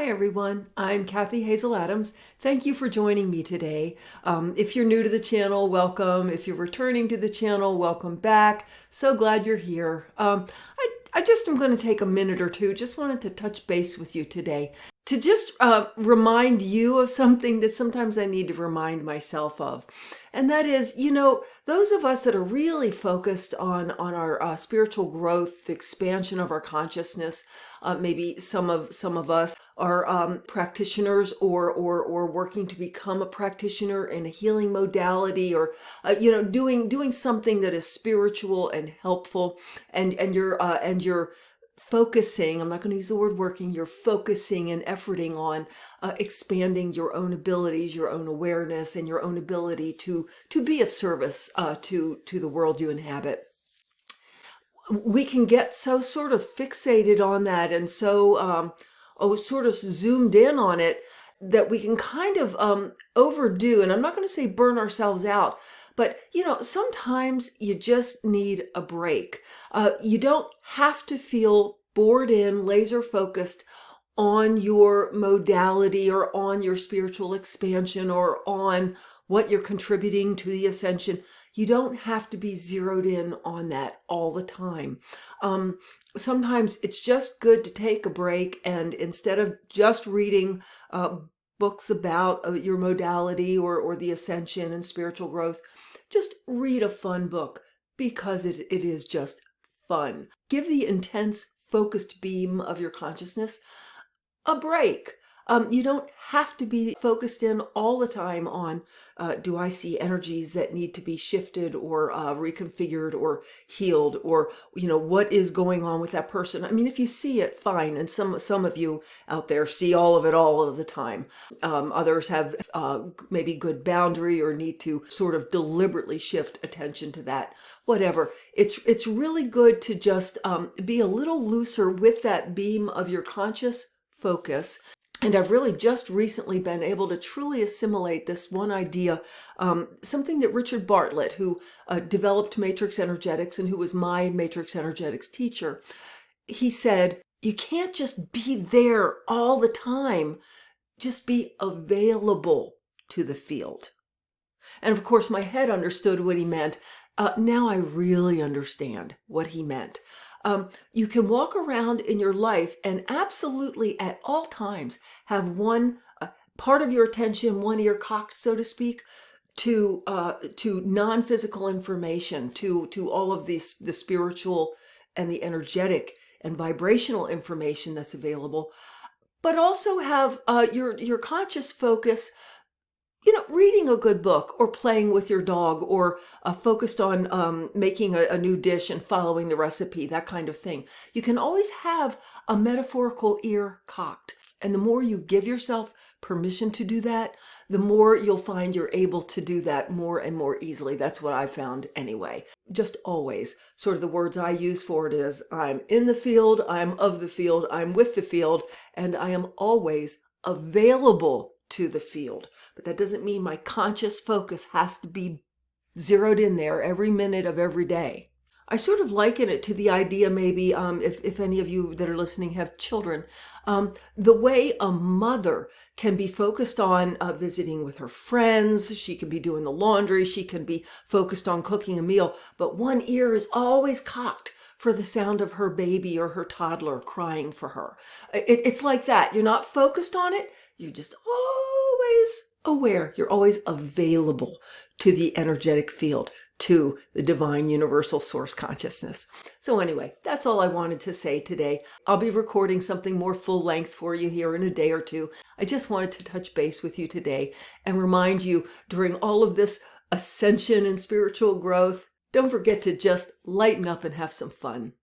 Hi everyone, I'm Kathy Hazel Adams. Thank you for joining me today. If you're new to the channel, welcome. If you're returning to the channel, welcome back. So glad you're here. I just am going to take a minute or two, just wanted to touch base with you today to just remind you of something that sometimes I need to remind myself of. And that is, those of us that are really focused on our spiritual growth, the expansion of our consciousness, maybe some of us are practitioners or working to become a practitioner in a healing modality, or doing something that is spiritual and helpful, and you're focusing, I'm not going to use the word working, you're focusing and efforting on expanding your own abilities, your own awareness, and your own ability to be of service to the world you inhabit. We can get so sort of fixated on that and so sort of zoomed in on it that we can kind of overdo, and I'm not going to say burn ourselves out, but sometimes you just need a break. You don't have to feel bored in, laser focused on your modality or on your spiritual expansion or on what you're contributing to the ascension. You don't have to be zeroed in on that all the time. Sometimes it's just good to take a break, and instead of just reading books about your modality or the ascension and spiritual growth, just read a fun book, because it is just fun. Give the intense, focused beam of your consciousness a break. You don't have to be focused in all the time on, do I see energies that need to be shifted or reconfigured or healed, or, what is going on with that person? I mean, if you see it, fine. And some of you out there see all of it all of the time. Others have maybe good boundary or need to sort of deliberately shift attention to that. Whatever. It's really good to just be a little looser with that beam of your conscious focus. And I've really just recently been able to truly assimilate this one idea, something that Richard Bartlett, who developed matrix energetics and who was my matrix energetics teacher, he said, you can't just be there all the time, just be available to the field. And of course, my head understood what he meant. Now I really understand what he meant. You can walk around in your life and absolutely at all times have one part of your attention, one ear cocked, so to speak, to non-physical information, to all of the spiritual and the energetic and vibrational information that's available, but also have your conscious focus, reading a good book or playing with your dog, or focused on making a new dish and following the recipe, that kind of thing. You can always have a metaphorical ear cocked. And the more you give yourself permission to do that, the more you'll find you're able to do that more and more easily. That's what I've found anyway. Just always. Sort of the words I use for it is, I'm in the field, I'm of the field, I'm with the field, and I am always available to the field. But that doesn't mean my conscious focus has to be zeroed in there every minute of every day. I sort of liken it to the idea, maybe if any of you that are listening have children, the way a mother can be focused on visiting with her friends. She can be doing the laundry, she can be focused on cooking a meal, but one ear is always cocked for the sound of her baby or her toddler crying for her. It's like that. You're not focused on it. You're just always aware. You're always available to the energetic field, to the divine universal source consciousness. So anyway, that's all I wanted to say today. I'll be recording something more full length for you here in a day or two. I just wanted to touch base with you today and remind you, during all of this ascension and spiritual growth, don't forget to just lighten up and have some fun.